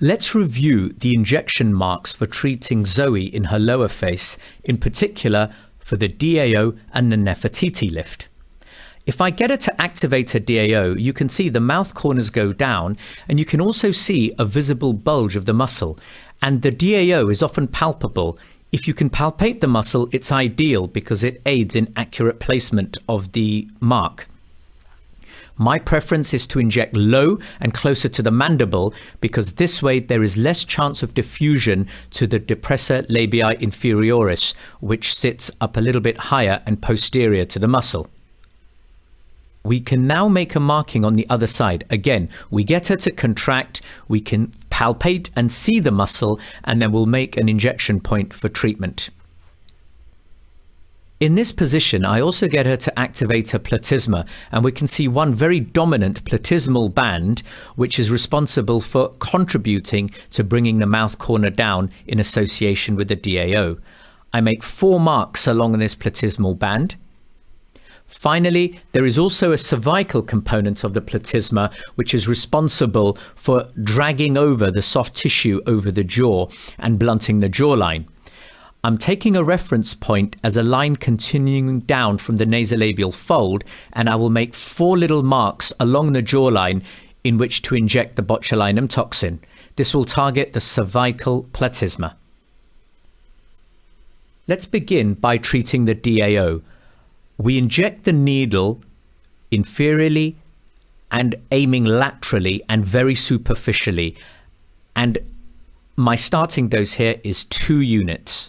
Let's review the injection marks for treating Zoe in her lower face, in particular for the DAO and the Nefertiti lift. If I get her to activate her DAO, you can see the mouth corners go down, and you can also see a visible bulge of the muscle. And the DAO is often palpable. If you can palpate the muscle, it's ideal because it aids in accurate placement of the mark. My preference is to inject low and closer to the mandible because this way there is less chance of diffusion to the depressor labii inferioris, which sits up a little bit higher and posterior to the muscle. We can now make a marking on the other side. Again, we get her to contract, we can palpate and see the muscle, and then we'll make an injection point for treatment. In this position, I also get her to activate her platysma, and we can see one very dominant platysmal band, which is responsible for contributing to bringing the mouth corner down in association with the DAO. I make 4 marks along this platysmal band. Finally, there is also a cervical component of the platysma, which is responsible for dragging over the soft tissue over the jaw and blunting the jawline. I'm taking a reference point as a line continuing down from the nasolabial fold, and I will make 4 little marks along the jawline in which to inject the botulinum toxin. This will target the cervical platysma. Let's begin by treating the DAO. We inject the needle inferiorly and aiming laterally and very superficially. And my starting dose here is 2 units.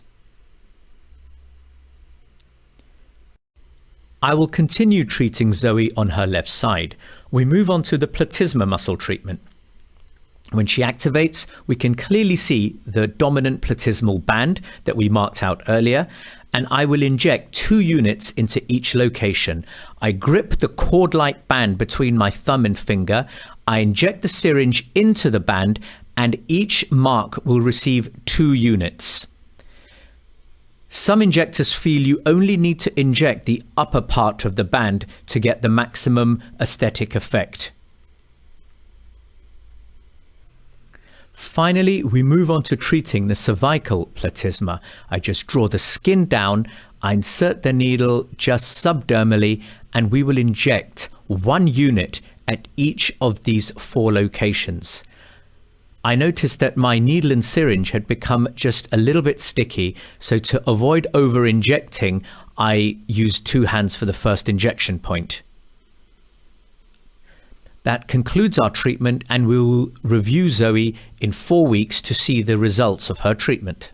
I will continue treating Zoe on her left side. We move on to the platysma muscle treatment. When she activates, we can clearly see the dominant platysmal band that we marked out earlier, and I will inject 2 units into each location. I grip the cord-like band between my thumb and finger, I inject the syringe into the band, and each mark will receive 2 units. Some injectors feel you only need to inject the upper part of the band to get the maximum aesthetic effect. Finally, we move on to treating the cervical platysma. I just draw the skin down, I insert the needle just subdermally, and we will inject 1 unit at each of these 4 locations. I noticed that my needle and syringe had become just a little bit sticky, so to avoid over-injecting, I used 2 hands for the first injection point. That concludes our treatment, and we will review Zoe in 4 weeks to see the results of her treatment.